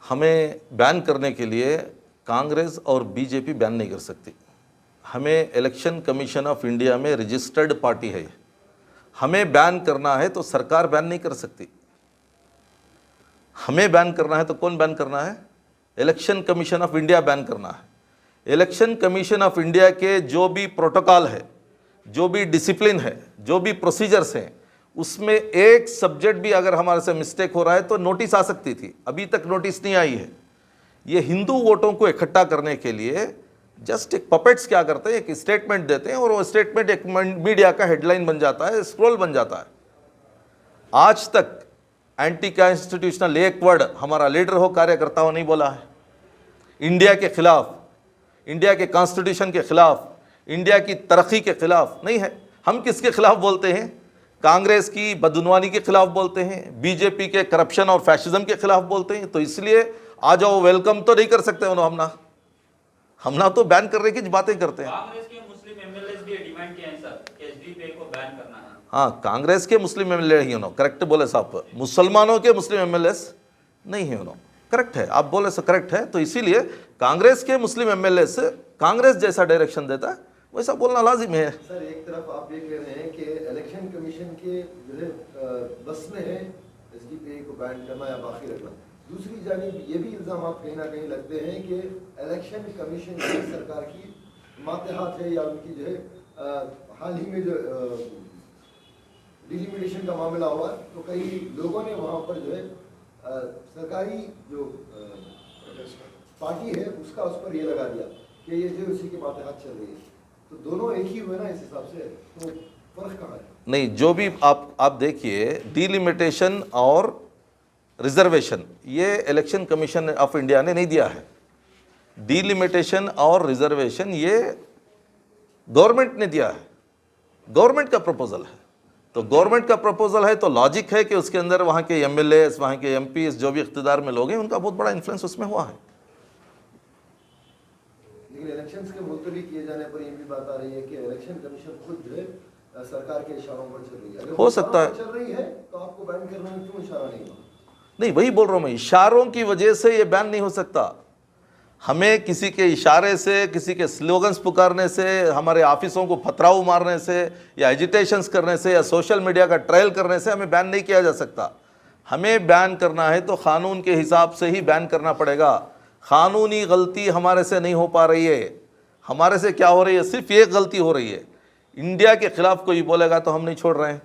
हमें बैन करने के लिए कांग्रेस और बीजेपी बैन नहीं कर सकती। हमें इलेक्शन कमीशन ऑफ इंडिया में रजिस्टर्ड पार्टी है। हमें बैन करना है तो सरकार बैन नहीं कर सकती। हमें बैन करना है तो कौन बैन करना है? Election commission of India ban करना है। इलेक्शन कमीशन ऑफ इंडिया के जो भी प्रोटोकॉल है, जो भी डिसिप्लिन है, जो भी प्रोसीजर्स हैं, उसमें एक सब्जेक्ट भी अगर हमारे से मिस्टेक हो रहा है तो नोटिस आ सकती थी। अभी तक नोटिस नहीं आई है। ये हिंदू वोटों को इकट्ठा करने के लिए जस्ट एक पपेट्स क्या करते हैं, एक स्टेटमेंट देते हैं और वो स्टेटमेंट एक मीडिया का हेडलाइन बन जाता है, स्क्रॉल बन जाता है। आज तक एंटी कॉन्स्टिट्यूशनल एक वर्ड हमारा लीडर हो, कार्यकर्ता हो नहीं बोला है। इंडिया के खिलाफ, इंडिया के कॉन्स्टिट्यूशन के खिलाफ, इंडिया की तरक्की के खिलाफ नहीं है। हम किसके खिलाफ बोलते हैं? कांग्रेस की बदउनवानी के खिलाफ बोलते हैं, बीजेपी के करप्शन और फैशिज्म के खिलाफ बोलते हैं। तो इसलिए आ जाओ, वेलकम तो नहीं कर सकते उन्होंने। हमना तो बैन करने की बातें करते हैं। कांग्रेस के मुस्लिम एमएलएस भी डिमांड किया है सर कि एसडीपीआई को बैन करना है। हाँ, कांग्रेस के मुस्लिम एमएलए ही उन्होंने करेक्ट बोले साहब, मुसलमानों के मुस्लिम एमएलएस नहीं है उन्होंने। करेक्ट है, आप बोले सो करेक्ट है। तो इसीलिए कांग्रेस के मुस्लिम एमएलए से कांग्रेस जैसा डायरेक्शन देता है वैसा बोलना लाजिम है। सर, एक तरफ आप ये कह रहे हैं कि इलेक्शन कमीशन के जो है बस में है एसडीपीआई को बैन करना या बाकी रखना, दूसरी जानिब ये भी इल्जाम कहीं ना कहीं लगते हैं कि इलेक्शन कमीशन की सरकार की मातहत है या उनकी जो है हाल ही में जो डिलिमिटेशन का मामला हुआ तो कई लोगों ने वहाँ पर जो है सरकारी जो पार्टी है उसका उस पर ये लगा दिया कि ये जो उसी के मातहत चल रही है। तो दोनों एक ही हुए ना इस हिसाब से, तो फर्क कहाँ है? नहीं, जो भी आप देखिए, डिलिमिटेशन और रिजर्वेशन ये इलेक्शन कमीशन ऑफ इंडिया ने नहीं दिया है। डिलिमिटेशन और रिजर्वेशन ये गवर्नमेंट ने दिया है, गवर्नमेंट का प्रपोजल है। तो गवर्नमेंट का प्रपोजल है तो लॉजिक है कि उसके अंदर वहाँ के एमएलए, वहाँ के एमपीज, जो भी इख्तिदार में लोग हैं, उनका बहुत बड़ा इन्फ्लुएंस उसमें हुआ है। लेकिन इलेक्शंस के मुलतवी किए जाने पर ये भी बात आ रही है कि इलेक्शन कमीशन खुद जो है सरकार के इशारों पर चल रही है। अगर हो सकता है चल रही है तो आपको बैन करने में क्यों इशारा नहीं हुआ? नहीं, वही बोल रहा हूँ मैं, इशारों की वजह से ये बैन नहीं हो सकता। हमें किसी के इशारे से, किसी के स्लोगन्स पुकारने से, हमारे ऑफिसों को पथराव मारने से या एजिटेशंस करने से या सोशल मीडिया का ट्रायल करने से हमें बैन नहीं किया जा सकता। हमें बैन करना है तो कानून के हिसाब से ही बैन करना पड़ेगा। कानूनी गलती हमारे से नहीं हो पा रही है। हमारे से क्या हो रही है? सिर्फ एक गलती हो रही है, इंडिया के खिलाफ कोई बोलेगा तो हम नहीं छोड़ रहे हैं।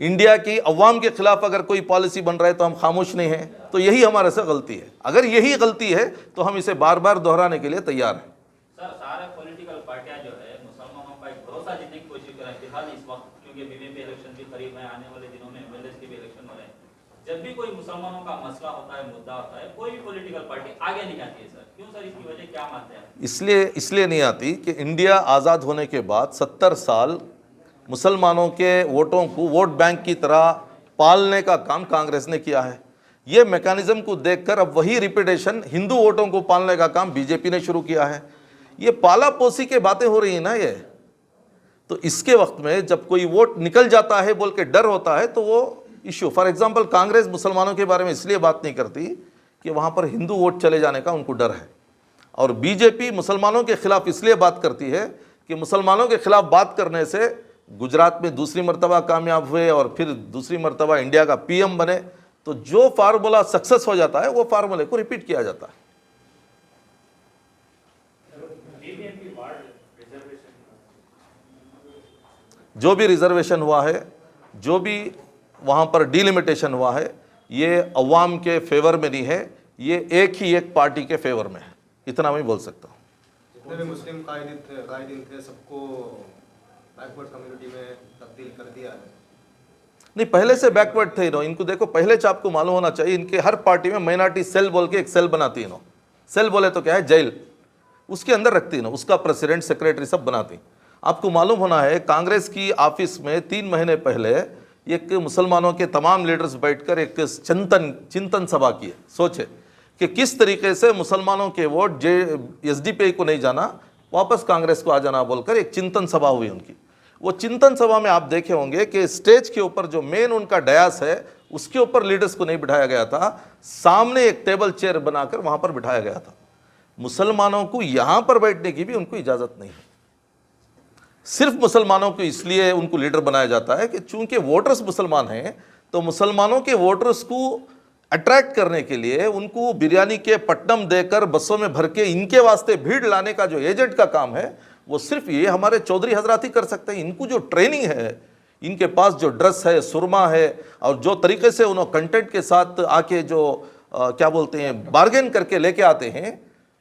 इंडिया की अवाम के खिलाफ अगर कोई पॉलिसी बन रहा है तो हम खामोश नहीं हैं। तो यही हमारे से गलती है। अगर यही गलती है तो हम इसे बार बार दोहराने के लिए तैयार हैं। सर, सारे पॉलिटिकल पार्टियां जो है मुसलमानों का एक भरोसा जीतने की कोशिश कर रही है फिलहाल इस वक्त, क्योंकि बीजेपी इलेक्शन भी करीब है, आने वाले दिनों में एमएलए के भी इलेक्शन हो रहे हैं। जब भी कोई मुसलमानों का मसला होता है, मुद्दा होता है, कोई भी पॉलिटिकल पार्टी आगे नहीं आती है सर। क्यों सर? इसकी वजह क्या मानते हैं? इसलिए नहीं आती कि इंडिया आज़ाद होने के बाद 70 साल मुसलमानों के वोटों को वोट बैंक की तरह पालने का काम कांग्रेस ने किया है। ये मैकेनिज्म को देखकर अब वही रिपीटेशन हिंदू वोटों को पालने का काम बीजेपी ने शुरू किया है। ये पाला पोसी के बातें हो रही है ना ये। तो इसके वक्त में जब कोई वोट निकल जाता है बोल के डर होता है तो वो इश्यू, फॉर एग्जांपल कांग्रेस मुसलमानों के बारे में इसलिए बात नहीं करती कि वहाँ पर हिंदू वोट चले जाने का उनको डर है, और बीजेपी मुसलमानों के खिलाफ इसलिए बात करती है कि मुसलमानों के खिलाफ बात करने से गुजरात में दूसरी मर्तबा कामयाब हुए और फिर दूसरी मर्तबा इंडिया का पीएम बने। तो जो फार्मूला सक्सेस हो जाता है वो फार्मूले को रिपीट किया जाता है। जो भी रिजर्वेशन हुआ है, जो भी वहाँ पर डिलिमिटेशन हुआ है, ये अवाम के फेवर में नहीं है, ये एक ही एक पार्टी के फेवर में है। इतना मैं बोल सकता हूँ। जितने भी मुस्लिम कायदीन थे सबको बैकवर्ड कम्युनिटी में तब्दील कर दिया है। नहीं, पहले से बैकवर्ड थे इनको देखो, पहले से आपको मालूम होना चाहिए, इनके हर पार्टी में माइनॉरिटी सेल बोल के एक सेल बनाती है। सेल बोले तो क्या है? जेल। उसके अंदर रखती है, उसका प्रेसिडेंट, सेक्रेटरी सब बनाती। आपको मालूम होना है, कांग्रेस की ऑफिस में 3 महीने पहले एक मुसलमानों के तमाम लीडर्स बैठकर एक चिंतन सभा की है। सोचे कि किस तरीके से मुसलमानों के वोट एसडीपीआई को नहीं जाना, वापस कांग्रेस को आ जाना बोलकर एक चिंतन सभा हुई उनकी। वो चिंतन सभा में आप देखे होंगे कि स्टेज के ऊपर जो मेन उनका डयास है उसके ऊपर लीडर्स को नहीं बिठाया गया था, सामने एक टेबल चेयर बनाकर वहां पर बिठाया गया था। मुसलमानों को यहां पर बैठने की भी उनको इजाजत नहीं है। सिर्फ मुसलमानों को इसलिए उनको लीडर बनाया जाता है कि चूंकि वोटर्स मुसलमान हैं, तो मुसलमानों के वोटर्स को अट्रैक्ट करने के लिए उनको बिरयानी के पट्टम देकर बसों में भर के इनके वास्ते भीड़ लाने का जो एजेंट का काम है, वो सिर्फ ये हमारे चौधरी हजरात ही कर सकते हैं। इनको जो ट्रेनिंग है, इनके पास जो ड्रेस है, सुरमा है, और जो तरीके से उन्होंने कंटेंट के साथ आके जो क्या बोलते हैं बार्गेन करके लेके आते हैं,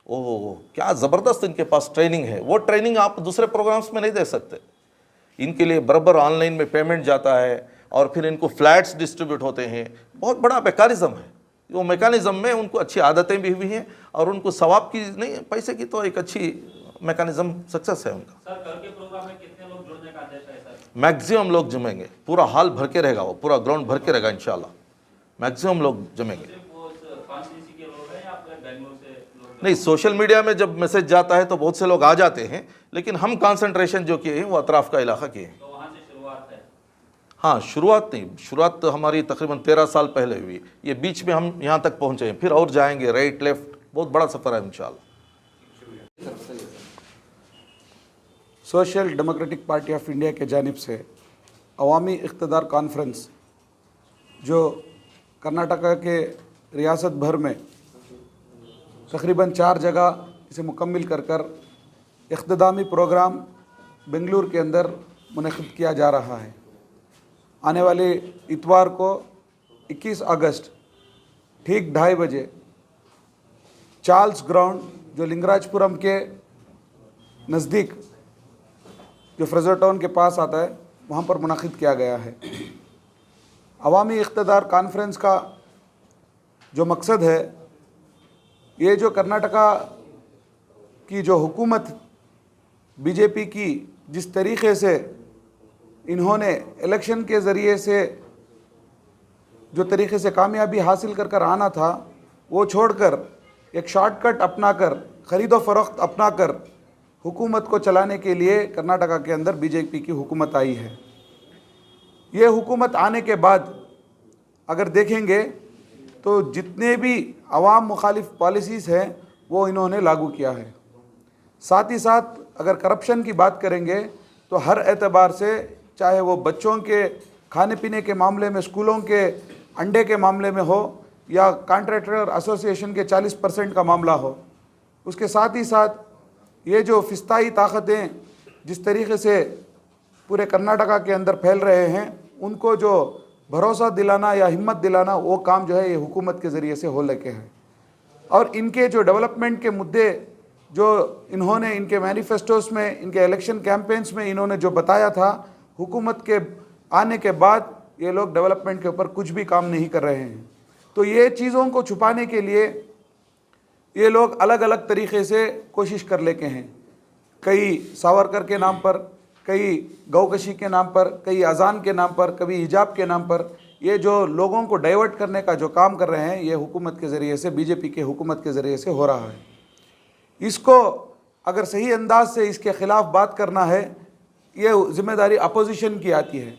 ओह क्या ज़बरदस्त इनके पास ट्रेनिंग है। वो ट्रेनिंग आप दूसरे प्रोग्राम्स में नहीं दे सकते। इनके लिए बराबर ऑनलाइन में पेमेंट जाता है और फिर इनको फ्लैट्स डिस्ट्रीब्यूट होते हैं। बहुत बड़ा मैकेनिज़्म है। वो मैकेनिज़्म में उनको अच्छी आदतें भी हुई हैं और उनको सवाब की नहीं, पैसे की तो एक अच्छी मैकेनिज़्म सक्सेस है उनका। सर, कल के प्रोग्राम में कितने लोग जुड़ने का आदेश है सर? मैक्सिमम लोग जमेंगे, पूरा हॉल भर के रहेगा, वो पूरा ग्राउंड भर के रहेगा इंशाल्लाह। मैक्सिमम लोग जमेंगे। सिर्फ वो कॉन्स्टिट्यूंसी के लोग हैं या पूरे बेंगलुरु से लोग? नहीं, सोशल मीडिया में जब मैसेज जाता है तो बहुत से लोग आ जाते हैं, लेकिन हम कंसंट्रेशन जो किए हैं वो अतराफ़ का इलाका किए हैं। तो वहाँ से शुरुआत है? हाँ, शुरुआत नहीं, शुरुआत तो हमारी तकरीबन 13 साल पहले हुई। ये बीच में हम यहाँ तक पहुँचे हैं, फिर और जाएंगे राइट लेफ्ट, बहुत बड़ा सफ़र है इंशाल्लाह। Social democratic party of India के जानिब से अवामी इक़्तिदार कॉन्फ्रेंस जो कर्नाटका के रियासत भर में तकरीबन 4 जगह इसे मुकम्मिल कर कर इख्तितामी प्रोग्राम बेंगलुरु के अंदर मुनक़िद किया जा रहा है। आने वाले इतवार को 21 अगस्त ठीक 2:30 बजे चार्ल्स ग्राउंड जो लिंगराजपुरम के नज़दीक जो फ्रेज़र टाउन के पास आता है, वहाँ पर मुनक़िद किया गया है। अवामी इक़्तिदार कॉन्फ्रेंस का जो मकसद है, ये जो कर्नाटका की जो हुकूमत बीजेपी की जिस तरीक़े से इन्होंने इलेक्शन के ज़रिए से जो तरीक़े से कामयाबी हासिल कर कर आना था, वो छोड़कर एक शॉर्टकट अपनाकर, ख़रीदो फ़रोख्त अपनाकर हुकूमत को चलाने के लिए कर्नाटका के अंदर बीजेपी की हुकूमत आई है। ये हुकूमत आने के बाद अगर देखेंगे तो जितने भी अवाम मुखालिफ पॉलिसीज़ हैं वो इन्होंने लागू किया है। साथ ही साथ अगर करप्शन की बात करेंगे तो हर एतबार से, चाहे वो बच्चों के खाने पीने के मामले में, स्कूलों के अंडे के मामले में हो, या कॉन्ट्रैक्टर एसोसिएशन के 40% का मामला हो, उसके साथ ही साथ ये जो फिस्ताई ताकतें जिस तरीके से पूरे कर्नाटका के अंदर फैल रहे हैं, उनको जो भरोसा दिलाना या हिम्मत दिलाना, वो काम जो है ये हुकूमत के ज़रिए से हो लगे हैं। और इनके जो डेवलपमेंट के मुद्दे जो इन्होंने इनके मैनिफेस्टोस में, इनके इलेक्शन कैंपेन्स में इन्होंने जो बताया था, हुकूमत के आने के बाद ये लोग डेवलपमेंट के ऊपर कुछ भी काम नहीं कर रहे हैं। तो ये चीज़ों को छुपाने के लिए ये लोग अलग अलग तरीक़े से कोशिश कर लेके हैं। कई सावरकर के नाम पर, कई गौकशी के नाम पर, कई अजान के नाम पर, कभी हिजाब के नाम पर, ये जो लोगों को डाइवर्ट करने का जो काम कर रहे हैं, ये हुकूमत के ज़रिए से, बीजेपी के हुकूमत के ज़रिए से हो रहा है। इसको अगर सही अंदाज से इसके ख़िलाफ़ बात करना है, ये ज़िम्मेदारी अपोजिशन की आती है।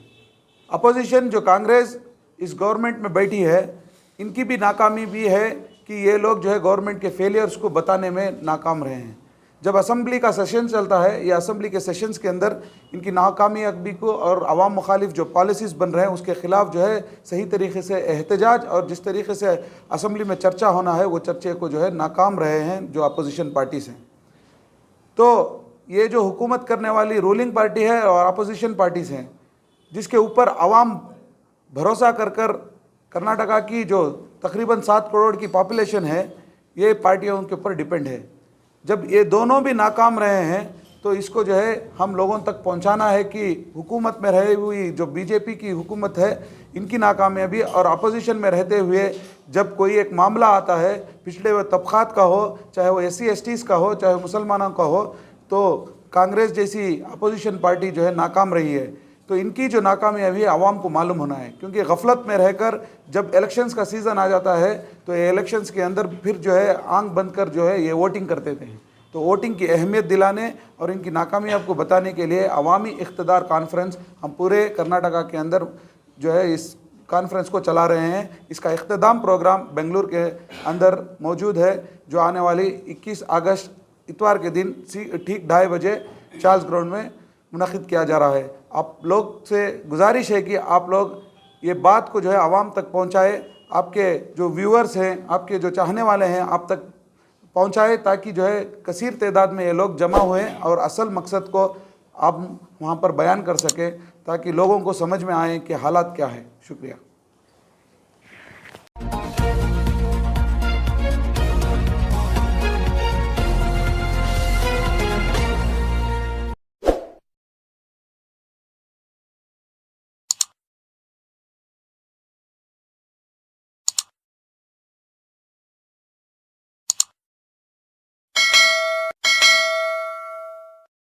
अपोजिशन जो कांग्रेस इस गवर्नमेंट में बैठी है, इनकी भी नाकामी भी है कि ये लोग जो है गवर्नमेंट के फेलियर्स को बताने में नाकाम रहे हैं। जब असम्बली का सेशन चलता है या असम्बली के सेशंस के अंदर इनकी नाकामयाबी को और अवाम मुखालिफ जो पॉलिसीज़ बन रहे हैं उसके ख़िलाफ़ जो है सही तरीके से एहतजाज और जिस तरीके से असम्बली में चर्चा होना है, वो चर्चे को जो है नाकाम रहे हैं जो अपोजिशन पार्टीज़ हैं। तो ये जो हुकूमत करने वाली रूलिंग पार्टी है और अपोजिशन पार्टीज़ हैं, जिसके ऊपर अवाम भरोसा कर कर कर्नाटका की जो तकरीबन 7 करोड़ की पॉपुलेशन है, ये पार्टियाँ उनके ऊपर डिपेंड है। जब ये दोनों भी नाकाम रहे हैं तो इसको जो है हम लोगों तक पहुंचाना है कि हुकूमत में रही हुई जो बीजेपी की हुकूमत है, इनकी नाकामयाबी, और अपोजिशन में रहते हुए जब कोई एक मामला आता है पिछड़े हुए तबक़ात का हो, चाहे वो SC STs का हो, चाहे मुसलमानों का हो, तो कांग्रेस जैसी अपोजिशन पार्टी जो है नाकाम रही है। तो इनकी जो नाकामयाबी है आवाम को मालूम होना है, क्योंकि गफलत में रहकर जब इलेक्शंस का सीज़न आ जाता है तो ये इलेक्शंस के अंदर फिर जो है आंख बंद कर जो है ये वोटिंग करते थे। तो वोटिंग की अहमियत दिलाने और इनकी नाकामयाब को बताने के लिए अवामी इक़्तिदार कॉन्फ्रेंस हम पूरे कर्नाटका के अंदर जो है इस कॉन्फ्रेंस को चला रहे हैं। इसका इख्तिताम प्रोग्राम बेंगलुरु के अंदर मौजूद है, जो आने वाली 21 अगस्त इतवार के दिन ठीक 2:30 बजे चार्ल्स ग्राउंड में मुनक़िद किया जा रहा है। आप लोग से गुजारिश है कि आप लोग ये बात को जो है आवाम तक पहुँचाए, आपके जो व्यूअर्स हैं, आपके जो चाहने वाले हैं, आप तक पहुँचाए, ताकि जो है कसीर तादाद में ये लोग जमा हुए और असल मकसद को आप वहाँ पर बयान कर सकें, ताकि लोगों को समझ में आए कि हालात क्या है। शुक्रिया।